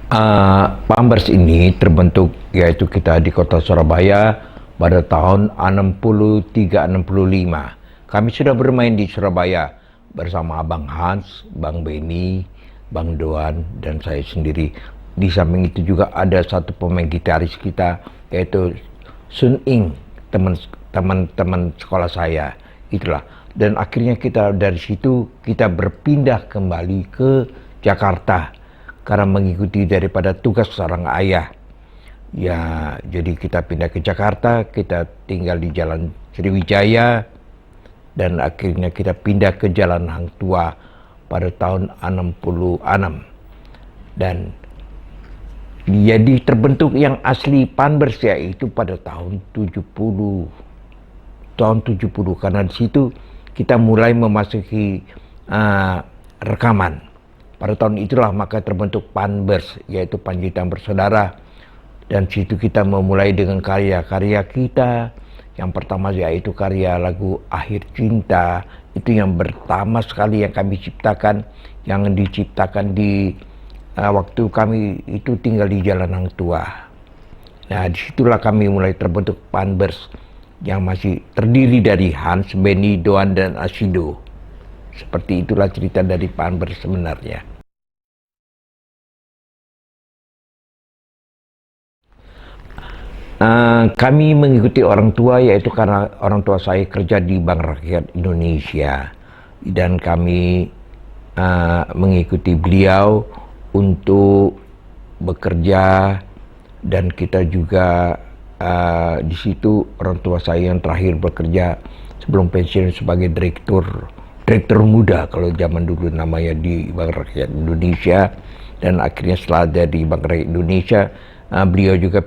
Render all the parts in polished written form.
Pampers ini terbentuk yaitu kita di kota Surabaya pada tahun 63-65. Kami sudah bermain di Surabaya bersama Abang Hans, Bang Benny, Bang Doan, dan saya sendiri. Di samping itu juga ada satu pemain gitaris kita yaitu Sun Ing, teman-teman sekolah saya. Itulah. Dan akhirnya kita dari situ kita berpindah kembali ke Jakarta karena mengikuti daripada tugas seorang ayah. Ya, jadi kita pindah ke Jakarta, kita tinggal di Jalan Sriwijaya, dan akhirnya kita pindah ke Jalan Hang Tua pada tahun 66. Dan jadi terbentuk yang asli Pampers yaitu pada tahun 70. Tahun 70, karena di situ kita mulai memasuki rekaman. Pada tahun itulah maka terbentuk Pampers, yaitu Panjitan Bersaudara. Dan situ kita memulai dengan karya-karya kita. Yang pertama yaitu karya lagu Akhir Cinta. Itu yang pertama sekali yang kami ciptakan. Yang diciptakan di waktu kami itu tinggal di Jalan Hang Tua. Nah, disitulah kami mulai terbentuk Pampers yang masih terdiri dari Hans, Benny, Doan, dan Asido. Seperti itulah cerita dari Pampers sebenarnya. Kami mengikuti orang tua yaitu karena orang tua saya kerja di Bank Rakyat Indonesia. Dan kami mengikuti beliau untuk bekerja, dan kita juga di situ orang tua saya yang terakhir bekerja sebelum pensiun sebagai direktur muda kalau zaman dulu namanya di Bank Rakyat Indonesia. Dan akhirnya setelah dari Bank Rakyat Indonesia beliau juga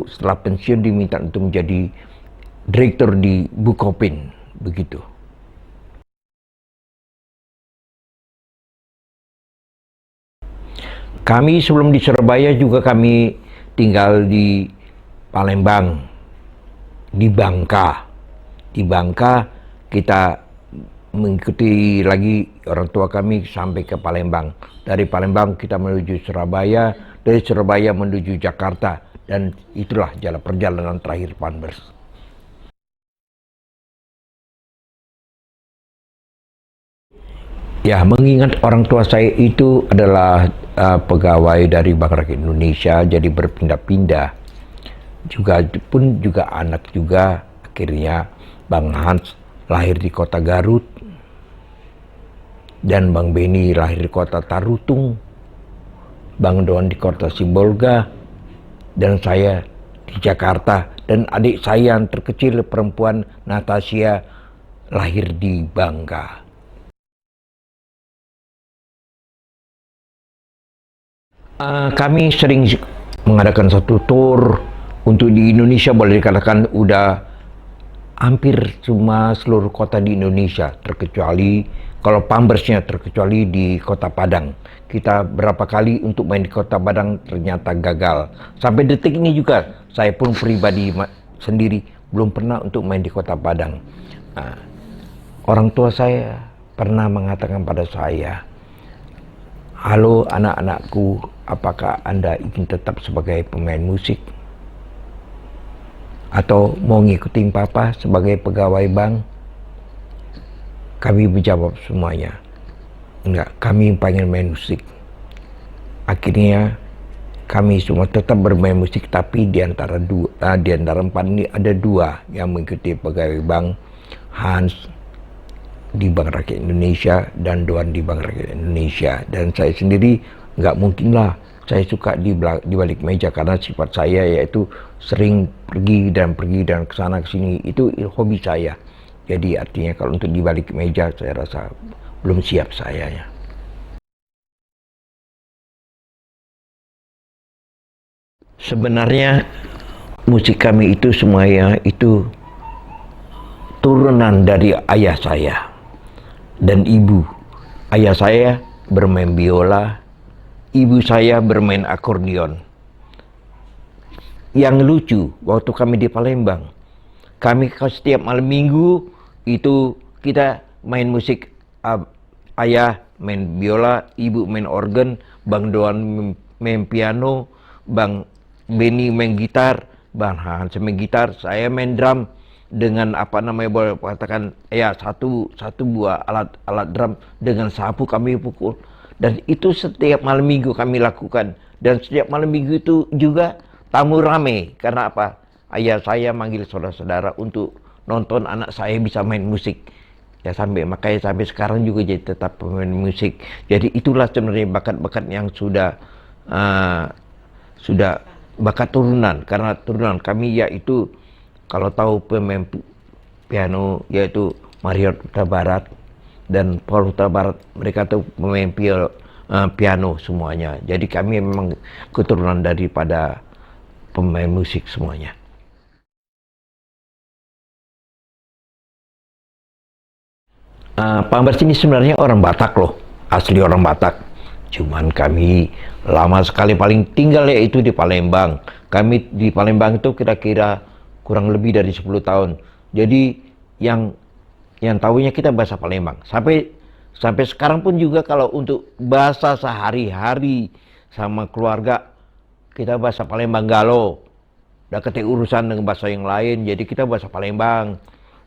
setelah pensiun diminta untuk menjadi direktur di Bukopin, begitu. Kami sebelum di Surabaya juga kami tinggal di Palembang, di Bangka. Di Bangka kita mengikuti lagi orang tua kami sampai ke Palembang. Dari Palembang kita menuju Surabaya, dari Surabaya menuju Jakarta, dan itulah perjalanan terakhir Pampers. Ya, mengingat orang tua saya itu adalah pegawai dari Bank Rakyat Indonesia, jadi berpindah-pindah. Juga anak juga, akhirnya Bang Hans lahir di kota Garut, dan Bang Benny lahir di kota Tarutung, Bang Doan di kota Sibolga, dan saya di Jakarta. Dan adik saya yang terkecil perempuan Natasha lahir di Bangka. Kami sering mengadakan satu tour untuk di Indonesia, boleh dikatakan udah hampir cuma seluruh kota di Indonesia, terkecuali kalau Pampersnya terkecuali di Kota Padang. Kita berapa kali untuk main di Kota Padang ternyata gagal. Sampai detik ini juga saya pun pribadi sendiri belum pernah untuk main di Kota Padang. Orang tua saya pernah mengatakan pada saya, "Halo anak-anakku, apakah Anda ingin tetap sebagai pemain musik? Atau mau ngikutin papa sebagai pegawai bank?" Kami menjawab semuanya, "Enggak, kami pengen main musik." Akhirnya kami semua tetap bermain musik, tapi di antara empat ini ada dua yang mengikuti pegawai bank, Hans di Bank Rakyat Indonesia dan Doan di Bank Rakyat Indonesia. Dan saya sendiri nggak mungkin lah saya suka di balik meja, karena sifat saya yaitu sering pergi dan kesana kesini, itu hobi saya. Jadi artinya kalau untuk di balik meja saya rasa belum siap saya ya. Sebenarnya musik kami itu semuanya itu turunan dari ayah saya dan ibu. Ayah saya bermain biola, ibu saya bermain akordeon. Yang lucu, waktu kami di Palembang, kami setiap malam minggu itu kita main musik ayah main biola, ibu main organ, Bang Doan main piano, Bang Benny main gitar, Bang Hans main gitar, saya main drum dengan apa namanya boleh katakan ya satu buah alat drum dengan sapu kami pukul, dan itu setiap malam minggu kami lakukan. Dan setiap malam minggu itu juga tamu rame. Karena apa? Ayah saya manggil saudara-saudara untuk nonton anak saya bisa main musik. Ya makanya sampai sekarang juga jadi tetap pemain musik. Jadi itulah sebenarnya bakat-bakat yang sudah bakat turunan. Karena turunan kami yaitu, kalau tahu pemain piano yaitu Mario Huta Barat dan Paul Huta Barat, mereka tuh pemain piano semuanya. Jadi kami memang keturunan daripada pemain musik semuanya. Pak Ambars ini sebenarnya orang Batak loh, asli orang Batak. Cuman kami lama sekali paling tinggal yaitu di Palembang. Kami di Palembang itu kira-kira kurang lebih dari 10 tahun. Jadi yang tahunya kita bahasa Palembang. Sampai sekarang pun juga kalau untuk bahasa sehari-hari sama keluarga, kita bahasa Palembang Galo. Udah ketik urusan dengan bahasa yang lain, jadi kita bahasa Palembang.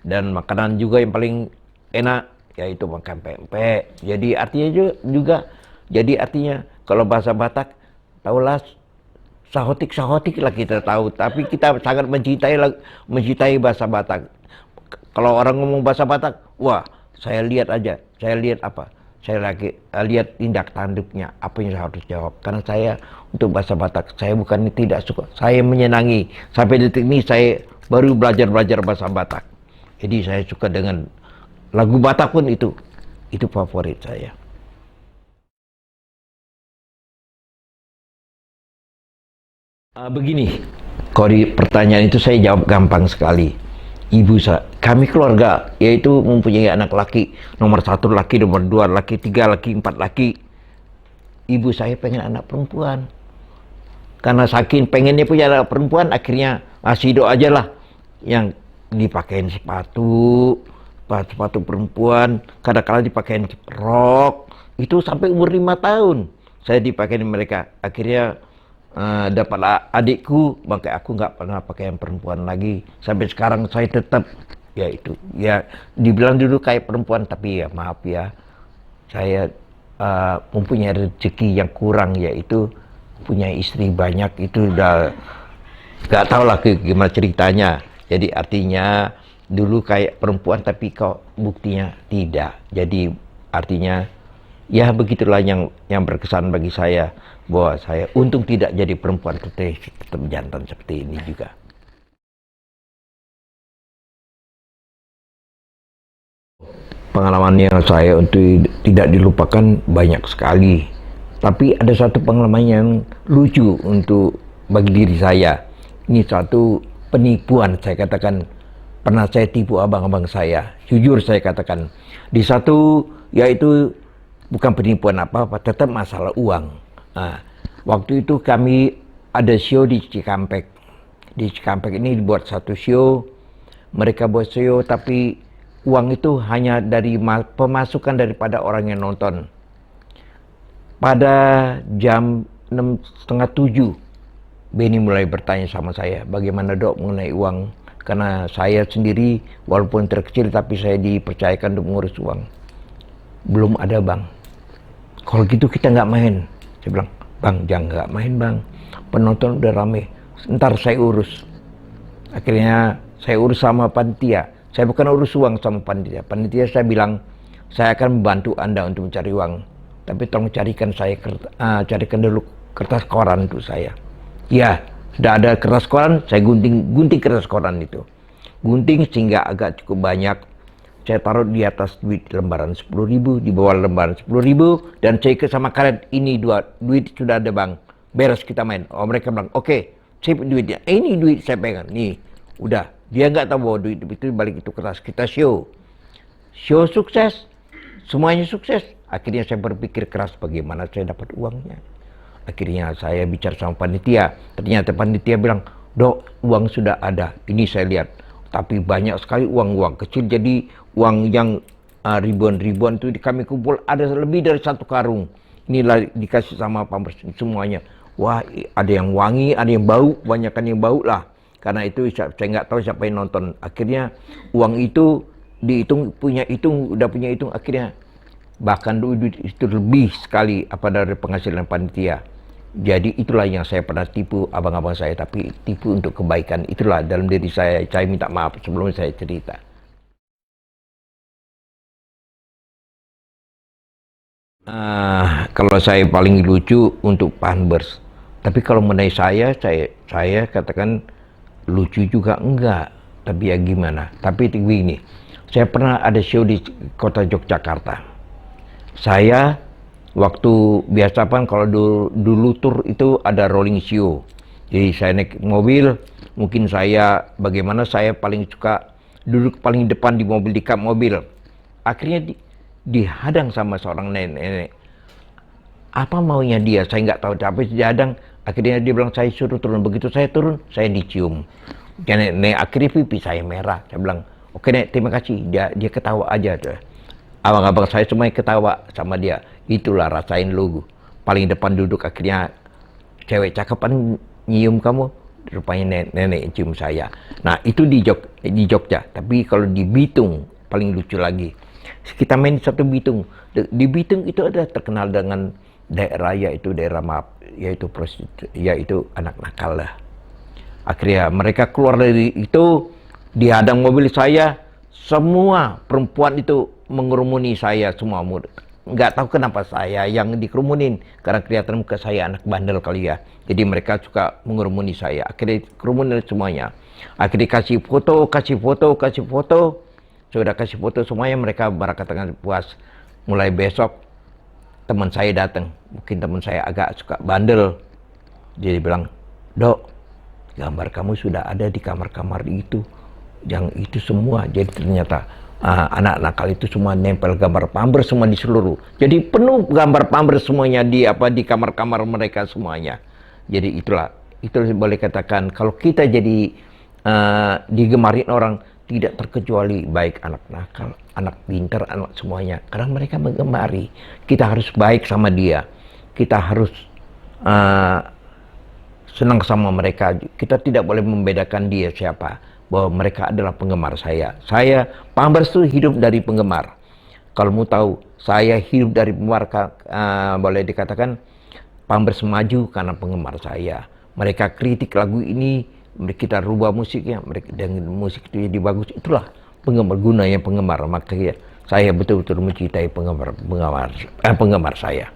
Dan makanan juga yang paling enak yaitu makan pempek. Jadi artinya juga jadi artinya kalau bahasa Batak, tahulah sahotik lah kita tahu. Tapi kita sangat mencintai bahasa Batak. Kalau orang ngomong bahasa Batak, wah, saya lihat apa? Saya lagi lihat tindak tanduknya, apa yang saya harus jawab. Karena saya untuk bahasa Batak, saya bukan tidak suka, saya menyenangi. Sampai detik ini saya baru belajar bahasa Batak. Jadi saya suka dengan lagu Batak pun itu favorit saya. Begini, kalau di pertanyaan itu saya jawab gampang sekali. Kami keluarga yaitu mempunyai anak laki, nomor 1 laki, nomor 2 laki, 3 laki, 4 laki. Ibu saya pengen anak perempuan. Karena saking pengennya punya anak perempuan, akhirnya Sido aja lah yang dipakein sepatu perempuan, kadang-kadang dipakein rok. Itu sampai umur 5 tahun saya dipakein mereka. Akhirnya dapat adikku, maka aku nggak pernah pakai yang perempuan lagi. Sampai sekarang saya tetap ya dibilang dulu kayak perempuan, tapi ya maaf ya, saya mempunyai rezeki yang kurang, yaitu punya istri banyak. Itu udah nggak tahu lah gimana ceritanya. Jadi artinya dulu kayak perempuan tapi kok buktinya tidak. Jadi artinya ya begitulah yang berkesan bagi saya, bahwa saya untung tidak jadi perempuan, tetap jantan seperti ini juga. Pengalaman yang saya untuk tidak dilupakan banyak sekali. Tapi ada satu pengalaman yang lucu untuk bagi diri saya. Ini satu penipuan, saya katakan, pernah saya tipu abang-abang saya. Jujur saya katakan. Di satu, yaitu bukan penipuan apa-apa, tetap masalah uang. Nah, waktu itu kami ada show di Cikampek. Di Cikampek ini dibuat satu show. Mereka buat show, tapi uang itu hanya dari pemasukan daripada orang yang nonton. Pada jam 6:30, Benny mulai bertanya sama saya, bagaimana Dok mengenai uang? Karena saya sendiri walaupun terkecil tapi saya dipercayakan untuk mengurus uang. Belum ada Bang. Kalau gitu kita nggak main. Saya bilang, Bang jangan nggak main Bang. Penonton udah rame. Ntar saya urus. Akhirnya saya urus sama panitia. Saya bukan urus uang sama panitia. Panitia saya bilang, saya akan membantu Anda untuk mencari uang. Tapi tolong carikan dulu kertas koran untuk saya. Ya, sudah ada kertas koran, saya gunting kertas koran itu. Gunting sehingga agak cukup banyak. Saya taruh di atas duit lembaran 10.000, di bawah lembaran 10.000, dan saya ke sama karet, ini duit sudah ada Bang, beres kita main. Oh mereka bilang, oke, sip duitnya. Ini duit saya pegang, nih, udah. Dia nggak tahu bahwa duit itu balik itu kertas. Kita show sukses, semuanya sukses. Akhirnya saya berpikir keras bagaimana saya dapat uangnya. Akhirnya saya bicara sama panitia. Ternyata panitia bilang, Dok, uang sudah ada. Ini saya lihat. Tapi banyak sekali uang kecil, jadi uang yang ribuan-ribuan itu kami kumpul, ada lebih dari 1 karung. Inilah dikasih sama Pampers semuanya. Wah, ada yang wangi, ada yang bau, kebanyakan yang bau lah. Karena itu saya nggak tahu siapa yang nonton. Akhirnya uang itu dihitung, udah punya hitung, akhirnya bahkan duit itu lebih sekali apa dari penghasilan panitia. Jadi itulah yang saya pernah tipu abang-abang saya, tapi tipu untuk kebaikan. Itulah dalam diri saya minta maaf sebelum saya cerita. Kalau saya paling lucu untuk Pampers. Tapi kalau mengenai saya katakan lucu juga enggak. Tapi ya gimana? Tapi begini, saya pernah ada show di kota Yogyakarta. Saya waktu biasa kan kalau dulu tur itu ada rolling show. Jadi saya naik mobil, mungkin bagaimana saya paling suka duduk paling depan di mobil, di kap mobil. Akhirnya dihadang sama seorang nenek. Apa maunya dia? Saya nggak tahu. Tapi dihadang. Akhirnya dia bilang saya suruh turun. Begitu saya turun, saya dicium. Nenek akhirnya pipi saya merah. Saya bilang, oke nek, terima kasih. Dia ketawa aja. Abang-abang saya semuanya ketawa sama dia. Itulah rasain lu. Paling depan duduk, akhirnya cewek cakepan nyium kamu. Rupanya nenek cium saya. Nah itu di Jogja. Tapi kalau di Bitung paling lucu lagi. Kita main di satu Bitung. Di Bitung itu ada terkenal dengan daerah yaitu daerah yaitu anak nakal lah. Akhirnya mereka keluar dari itu, dihadang mobil saya, semua perempuan itu mengerumuni saya semua. Nggak tahu kenapa saya yang dikerumunin, karena kelihatan muka saya anak bandel kali ya. Jadi mereka suka mengerumuni saya. Akhirnya kerumunin semuanya. Akhirnya kasih foto. Sudah kasih foto semuanya, mereka berkata puas. Mulai besok teman saya datang, mungkin teman saya agak suka bandel. Jadi bilang, "Dok, gambar kamu sudah ada di kamar-kamar itu, yang itu semua." Jadi ternyata anak nakal itu semua nempel gambar Pampers semua di seluruh. Jadi penuh gambar Pampers semuanya di kamar-kamar mereka semuanya. Jadi itu boleh katakan kalau kita jadi digemarin orang, tidak terkecuali baik anak nakal, anak pintar, anak semuanya. Karena mereka menggemari. Kita harus baik sama dia. Kita harus senang sama mereka. Kita tidak boleh membedakan dia siapa. Bahwa mereka adalah penggemar saya. Pampers itu hidup dari penggemar. Kalau mau tahu, saya hidup dari penggemar. Boleh dikatakan Pampers maju karena penggemar saya. Mereka kritik lagu ini, kita rubah musiknya, dengan musik itu jadi bagus. Itulah gunanya penggemar. Makanya saya betul-betul mencintai penggemar saya.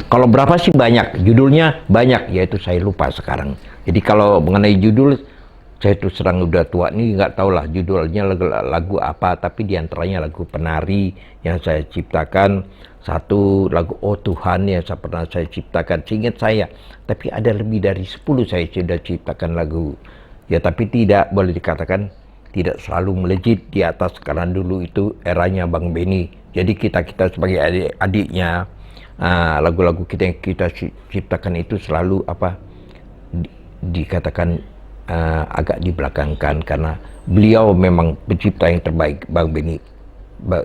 Kalau berapa sih banyak, judulnya banyak, yaitu saya lupa sekarang. Jadi kalau mengenai judul, saya tuh serang udah tua nih, nggak tahu lah judulnya lagu apa, tapi diantaranya lagu Penari yang saya ciptakan, satu lagu Oh Tuhan yang pernah saya ciptakan, seingat saya. Tapi ada lebih dari 10 saya sudah ciptakan lagu. Ya tapi tidak boleh dikatakan tidak selalu melejit di atas, karena dulu itu eranya Bang Benny. Jadi kita sebagai adik-adiknya, lagu-lagu kita yang kita ciptakan itu selalu dikatakan agak dibelakangkan, karena beliau memang pencipta yang terbaik. Bang Benny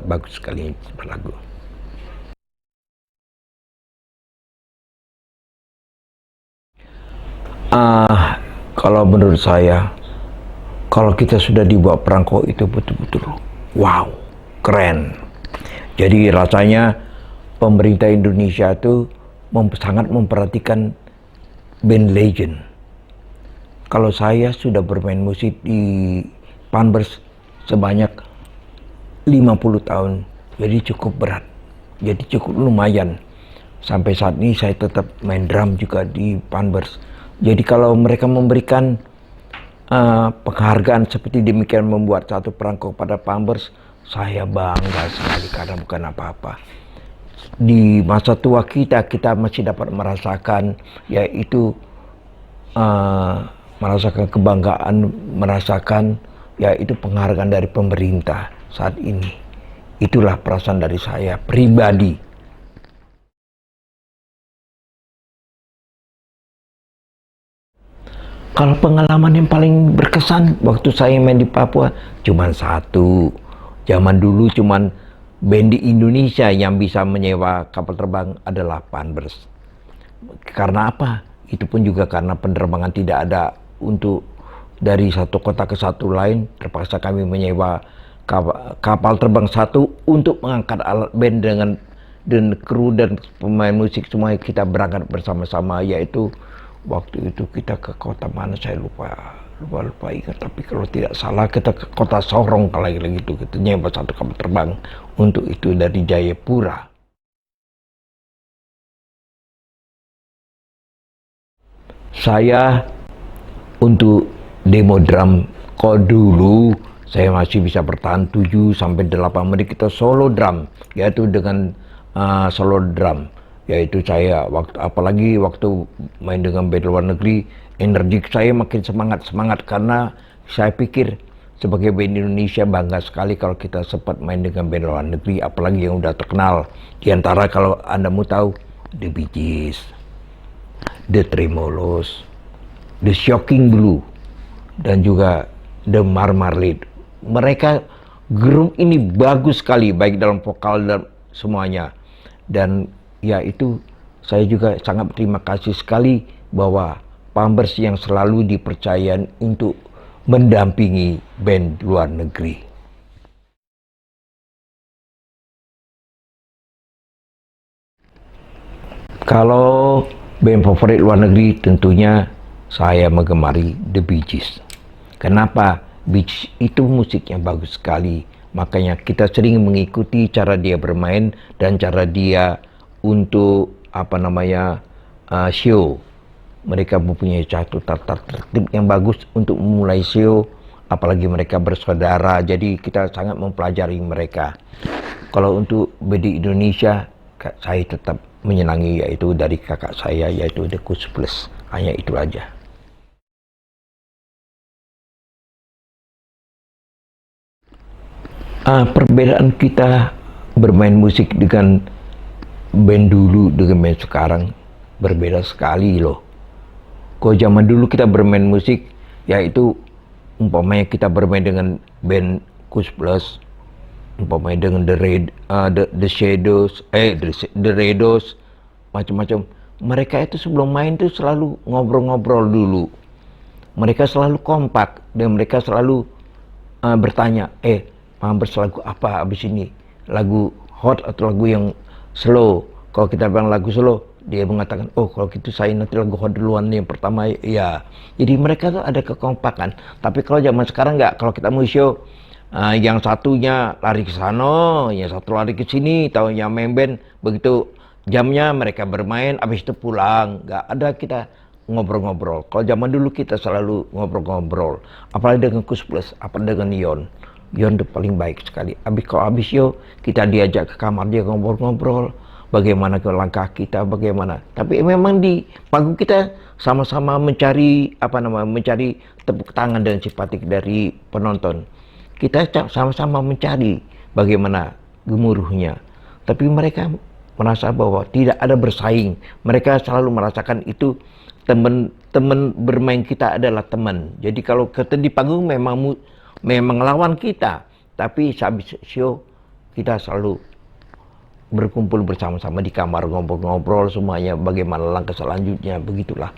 bagus sekali berlagu. Kalau menurut saya, kalau kita sudah dibawa perangko itu betul-betul wow, keren. Jadi rasanya pemerintah Indonesia itu sangat memperhatikan band legend. Kalau saya sudah bermain musik di Pampers sebanyak 50 tahun, jadi cukup berat, jadi cukup lumayan. Sampai saat ini saya tetap main drum juga di Pampers. Jadi kalau mereka memberikan penghargaan seperti demikian, membuat satu perangko pada Pampers, saya bangga sekali, karena bukan apa-apa. Di masa tua kita masih dapat merasakan, yaitu merasakan kebanggaan, merasakan yaitu penghargaan dari pemerintah saat ini. Itulah perasaan dari saya pribadi. Kalau pengalaman yang paling berkesan waktu saya main di Papua cuman satu. Zaman dulu cuman band di Indonesia yang bisa menyewa kapal terbang ada 8 Karena apa? Itu pun juga karena penerbangan tidak ada untuk dari satu kota ke satu lain, terpaksa kami menyewa kapal terbang satu untuk mengangkat alat band dan kru dan pemain musik semua kita berangkat bersama-sama, yaitu waktu itu kita ke kota mana saya lupa ingat, tapi kalau tidak salah kita ke kota Sorong kalau gitu, kita nyewa satu kapal terbang untuk itu dari Jayapura. Saya untuk demo drum, kalau dulu saya masih bisa bertahan 7 sampai 8 menit kita solo drum, yaitu dengan solo drum, yaitu saya apalagi waktu main dengan band luar negeri, energi saya makin semangat karena saya pikir sebagai band Indonesia bangga sekali kalau kita sempat main dengan band luar negeri, apalagi yang udah terkenal. Di antara kalau Anda mau tahu, The Bee Gees, The Tremolos, The Shocking Blue, dan juga The Marmalade. Mereka grup ini bagus sekali baik dalam vokal dan semuanya. Dan ya itu saya juga sangat berterima kasih sekali bahwa Pampers yang selalu dipercaya untuk mendampingi band luar negeri. Kalau band favorit luar negeri tentunya saya menggemari The Bee Gees. Kenapa? Bee Gees itu musiknya bagus sekali. Makanya kita sering mengikuti cara dia bermain dan cara dia untuk show. Mereka mempunyai satu tata tertib yang bagus untuk memulai show, apalagi mereka bersaudara. Jadi kita sangat mempelajari mereka. Kalau untuk band di Indonesia, saya tetap menyenangi yaitu dari kakak saya, yaitu The Kus Plus. Hanya itu aja. Perbedaan kita bermain musik dengan band dulu dengan band sekarang berbeda sekali loh. Kalau zaman dulu kita bermain musik, yaitu umpamanya kita bermain dengan band Kus Plus, umpamanya dengan The Shadows, The Redos, macam-macam. Mereka itu sebelum main tuh selalu ngobrol-ngobrol dulu. Mereka selalu kompak dan mereka selalu bertanya, Pampers lagu apa abis ini? Lagu hot atau lagu yang slow? Kalau kita bilang lagu slow, dia mengatakan, oh kalau gitu saya nanti lagu hot duluan nih yang pertama ya. Jadi mereka tuh ada kekompakan. Tapi kalau zaman sekarang nggak, kalau kita mau show, yang satunya lari ke sana, yang satu lari ke sini, tahu yang main band, begitu jamnya mereka bermain, abis itu pulang. Nggak ada kita ngobrol-ngobrol. Kalau zaman dulu kita selalu ngobrol-ngobrol. Apalagi dengan Kus Plus, apalagi dengan Yon. Yon itu paling baik sekali. Kalau habis show, kita diajak ke kamar dia ngobrol-ngobrol. Bagaimana ke langkah kita, bagaimana. Tapi memang di panggung kita sama-sama mencari tepuk tangan dan simpatik dari penonton. Kita sama-sama mencari bagaimana gemuruhnya. Tapi mereka merasa bahwa tidak ada bersaing. Mereka selalu merasakan itu teman bermain kita adalah teman. Jadi kalau kita di panggung memang lawan kita, tapi habis show kita selalu berkumpul bersama-sama di kamar, ngobrol-ngobrol semuanya bagaimana langkah selanjutnya, begitulah.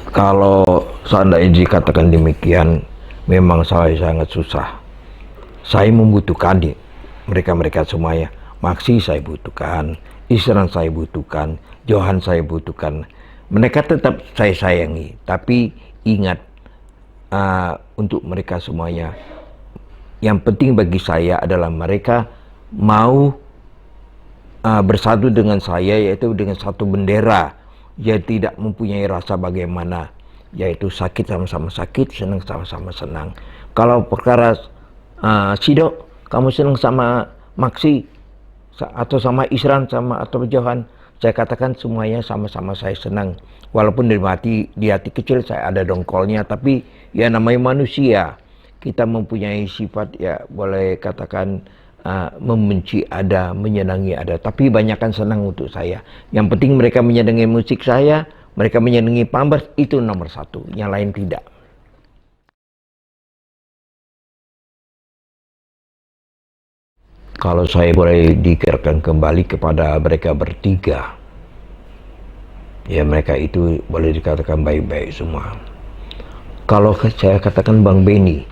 Kalau seandainya dikatakan demikian, memang saya sangat susah. Saya membutuhkan mereka semuanya. Maxi saya butuhkan, Isran saya butuhkan, Johan saya butuhkan. Mereka tetap saya sayangi, tapi ingat untuk mereka semuanya, yang penting bagi saya adalah mereka mau bersatu dengan saya, yaitu dengan satu bendera. Dia tidak mempunyai rasa bagaimana, yaitu sakit sama-sama sakit, senang sama-sama senang. Kalau perkara Sido, kamu senang sama Maxi atau sama Isran atau Johan, saya katakan semuanya sama-sama saya senang. Walaupun di hati kecil saya ada dongkolnya, tapi ya namanya manusia. Kita mempunyai sifat ya boleh katakan membenci ada, menyenangi ada, tapi banyakkan senang untuk saya. Yang penting mereka menyenangi musik saya, mereka menyenangi Pampers, itu nomor satu, yang lain tidak. Kalau saya boleh dikirakan kembali kepada mereka bertiga, ya mereka itu boleh dikatakan baik-baik semua. Kalau saya katakan Bang Benny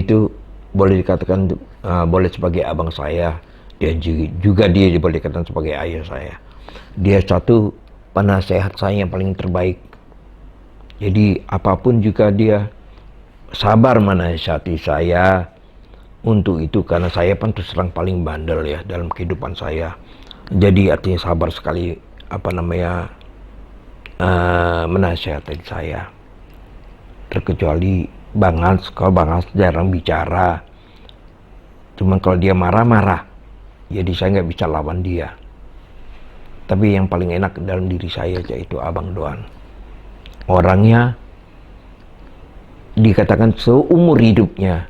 itu boleh dikatakan boleh sebagai abang saya, dan juga dia boleh dikatakan sebagai ayah saya. Dia satu penasehat saya yang paling terbaik. Jadi apapun juga dia sabar menasihati saya. Untuk itu karena saya pun terus terang paling bandel ya dalam kehidupan saya. Jadi artinya sabar sekali menasihati saya. Terkecuali Bang Hans, kalau Bang Hans jarang bicara. Cuman kalau dia marah-marah, jadi saya nggak bisa lawan dia. Tapi yang paling enak dalam diri saya yaitu Abang Doan. Orangnya dikatakan seumur hidupnya,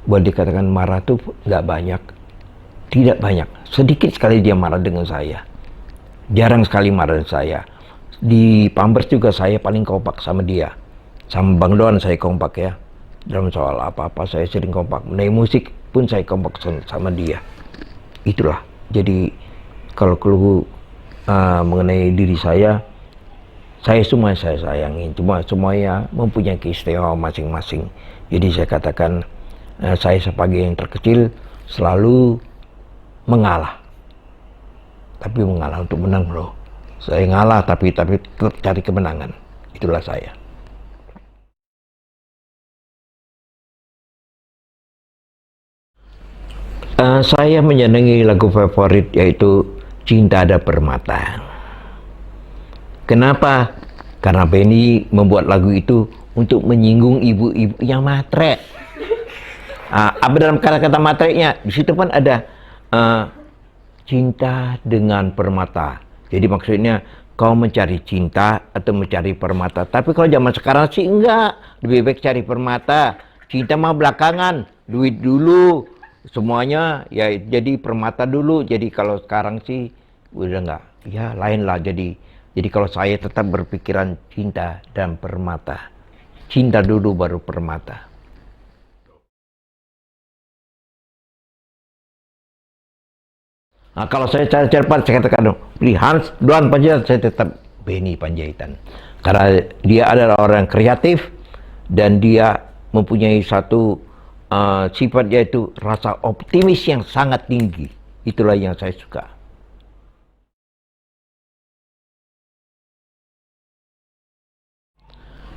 boleh dikatakan marah tuh nggak banyak, tidak banyak, sedikit sekali dia marah dengan saya, jarang sekali marah dengan saya. Di Pampers juga saya paling kompak sama dia, sama Bang Doan saya kompak ya, dalam soal apa-apa saya sering kompak, mengenai musik pun saya kompak sama dia. Itulah, jadi kalau mengenai diri saya semua saya sayangi, cuma semuanya mempunyai keistimewaan masing-masing. Jadi saya katakan saya sebagai yang terkecil selalu mengalah, tapi mengalah untuk menang loh. Saya ngalah tapi tetap cari kemenangan. Itulah saya. Saya menyenangi lagu favorit yaitu Cinta Ada Permata. Kenapa? Karena Benny membuat lagu itu untuk menyinggung ibu-ibu yang matre. Apa dalam kata-kata matreknya? Di situ pun ada cinta dengan permata. Jadi maksudnya kau mencari cinta atau mencari permata. Tapi kalau zaman sekarang sih enggak. Lebih baik cari permata. Cinta mah belakangan. Duit dulu. Semuanya ya jadi permata dulu. Jadi kalau sekarang sih udah enggak. Ya lain lah jadi kalau saya tetap berpikiran cinta dan permata. Cinta dulu baru permata. Nah, kalau saya cara cepat saya katakan pilih Hans Doan Panjaitan, saya tetap Benny Panjaitan karena dia adalah orang kreatif dan dia mempunyai satu sifat yaitu rasa optimis yang sangat tinggi. Itulah yang saya suka.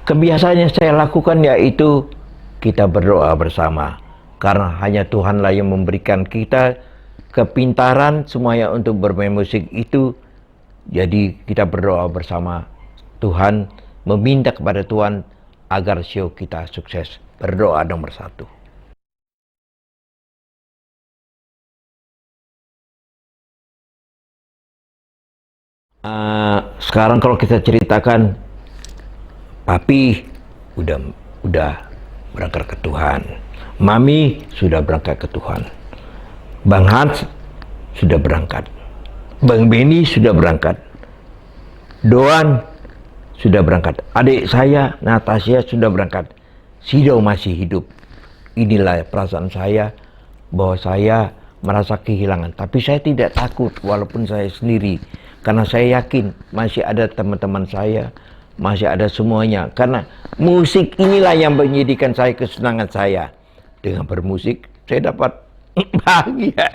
Kebiasaan yang saya lakukan yaitu kita berdoa bersama karena hanya Tuhanlah yang memberikan kita kepintaran semuanya untuk bermain musik itu. Jadi kita berdoa bersama Tuhan, meminta kepada Tuhan agar show kita sukses. Berdoa nomor satu. Sekarang kalau kita ceritakan, Papi udah berangkat ke Tuhan, Mami sudah berangkat ke Tuhan, Bang Hans sudah berangkat, Bang Benny sudah berangkat, Doan sudah berangkat, adik saya Natasha sudah berangkat, Sido masih hidup. Inilah perasaan saya bahwa saya merasa kehilangan, tapi saya tidak takut walaupun saya sendiri, karena saya yakin masih ada teman-teman saya, masih ada semuanya, karena musik inilah yang menjadikan saya kesenangan saya. Dengan bermusik saya dapat bahagia.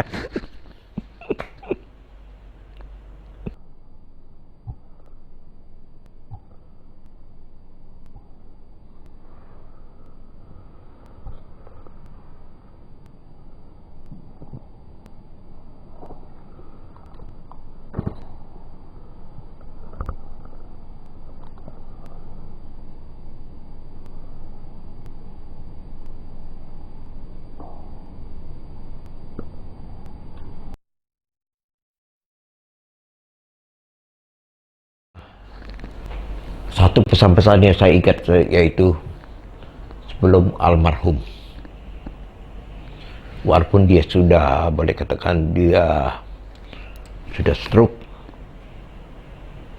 Satu pesan-pesan yang saya ingat yaitu sebelum almarhum, walaupun dia sudah, boleh katakan dia sudah stroke,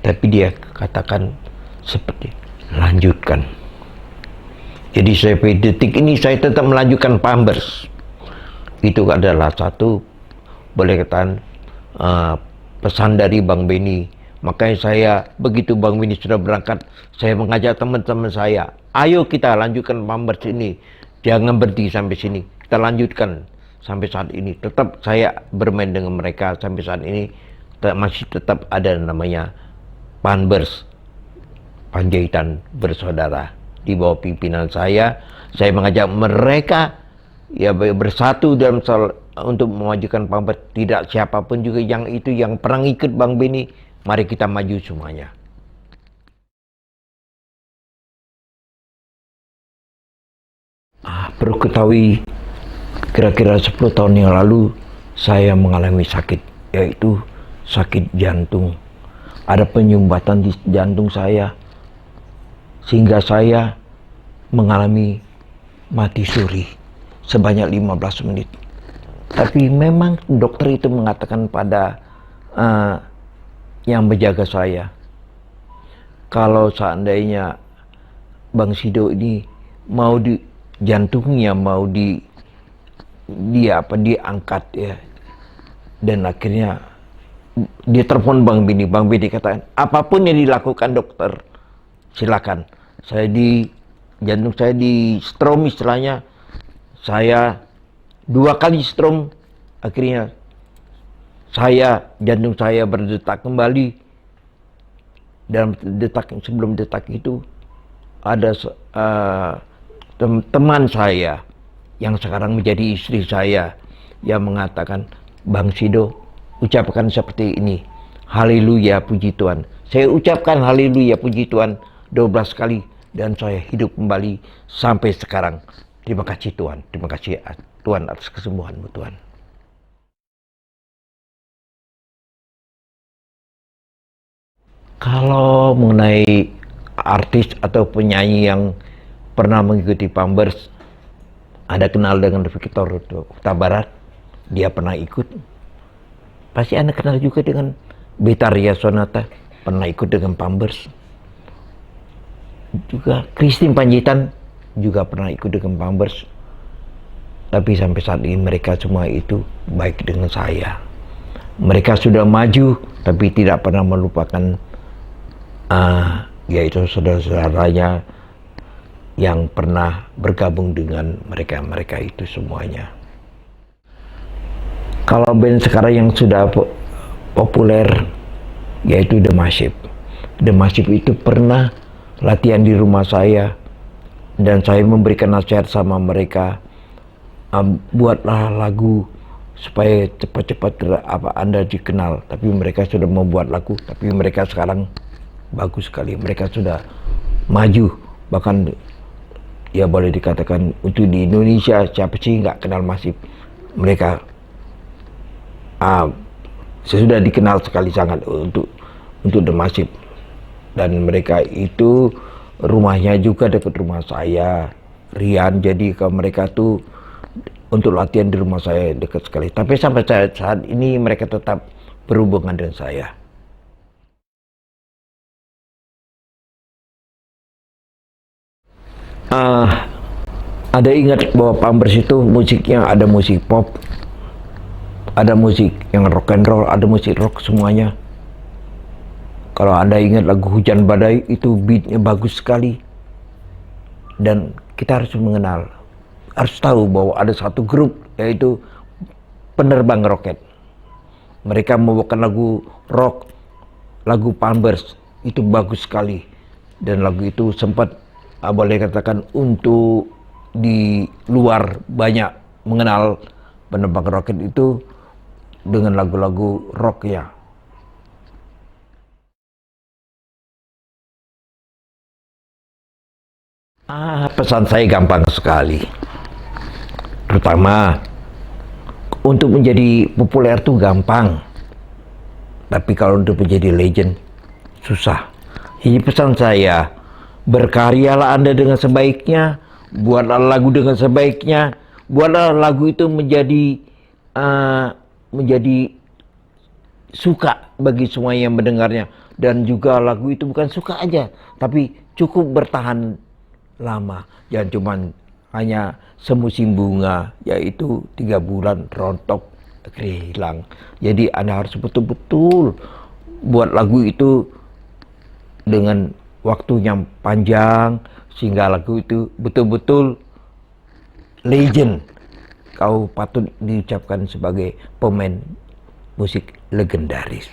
tapi dia katakan seperti lanjutkan. Jadi sampai detik ini saya tetap melanjutkan Pampers. Itu adalah satu, boleh katakan pesan dari Bang Benny. Makanya saya, begitu Bang Benny sudah berangkat, saya mengajak teman-teman saya, ayo kita lanjutkan Pampers ini, jangan berhenti sampai sini, kita lanjutkan sampai saat ini. Tetap saya bermain dengan mereka sampai saat ini, masih tetap ada namanya Pampers Panjaitan Bersaudara di bawah pimpinan saya. Saya mengajak mereka ya bersatu dalam untuk memajukan Pampers. Tidak siapapun juga yang pernah ikut Bang Benny, mari kita maju semuanya. Perlu ketahui, kira-kira 10 tahun yang lalu saya mengalami sakit, yaitu sakit jantung. Ada penyumbatan di jantung saya, sehingga saya mengalami mati suri sebanyak 15 menit. Tapi memang dokter itu mengatakan pada yang menjaga saya, kalau seandainya Bang Sido ini mau jantungnya mau diangkat ya, dan akhirnya dia telepon Bang Benny. Bang Benny katakan, apapun yang dilakukan dokter, silakan. Jantung saya di strom istilahnya. Saya 2 kali strom, akhirnya jantung saya berdetak kembali. Dalam sebelum detak itu ada teman saya yang sekarang menjadi istri saya yang mengatakan, Bang Sido, ucapkan seperti ini, haleluya puji Tuhan. Saya ucapkan haleluya puji Tuhan 12 kali dan saya hidup kembali sampai sekarang. Terima kasih Tuhan, terima kasih Tuhan atas kesembuhanmu Tuhan. Kalau mengenai artis atau penyanyi yang pernah mengikuti Pampers, Anda kenal dengan Victor Huta Barat, dia pernah ikut. Pasti Anda kenal juga dengan Betharia Sonata, pernah ikut dengan Pampers. Juga Christine Panjaitan juga pernah ikut dengan Pampers. Tapi sampai saat ini mereka semua itu baik dengan saya. Mereka sudah maju tapi tidak pernah melupakan yaitu saudara-saudaranya yang pernah bergabung dengan mereka itu semuanya. Kalau band sekarang yang sudah populer yaitu The Massive. The Massive itu pernah latihan di rumah saya dan saya memberikan nasihat sama mereka, buatlah lagu supaya cepat-cepat Anda dikenal. Tapi mereka sudah membuat lagu, tapi mereka sekarang bagus sekali, mereka sudah maju. Bahkan ya boleh dikatakan untuk di Indonesia siapa sih nggak kenal Massive. Mereka sudah dikenal sekali sangat untuk The Massive. Dan mereka itu rumahnya juga dekat rumah saya, Rian. Jadi kalau mereka tuh untuk latihan di rumah saya dekat sekali. Tapi sampai saat ini mereka tetap berhubungan dengan saya. Ada ingat bahwa Pampers itu musiknya ada musik pop, ada musik yang rock and roll, ada musik rock semuanya. Kalau Anda ingat lagu Hujan Badai, itu beatnya bagus sekali. Dan kita harus mengenal, harus tahu bahwa ada satu grup yaitu Penerbang Roket. Mereka membawakan lagu rock, lagu Pampers, itu bagus sekali. Dan lagu itu sempat boleh katakan untuk di luar banyak mengenal Penerbang Roket itu dengan lagu-lagu rock ya. Pesan saya gampang sekali. Pertama, untuk menjadi populer itu gampang. Tapi kalau untuk menjadi legend, susah. Jadi pesan saya, berkaryalah Anda dengan sebaiknya, buatlah lagu dengan sebaiknya, buatlah lagu itu menjadi suka bagi semua yang mendengarnya. Dan juga lagu itu bukan suka aja, tapi cukup bertahan lama. Jangan cuma hanya semusim bunga, yaitu 3 bulan rontok akhirnya hilang. Jadi Anda harus betul-betul buat lagu itu dengan waktu yang panjang, sehingga lagu itu betul-betul legend. Kau patut diucapkan sebagai pemain musik legendaris.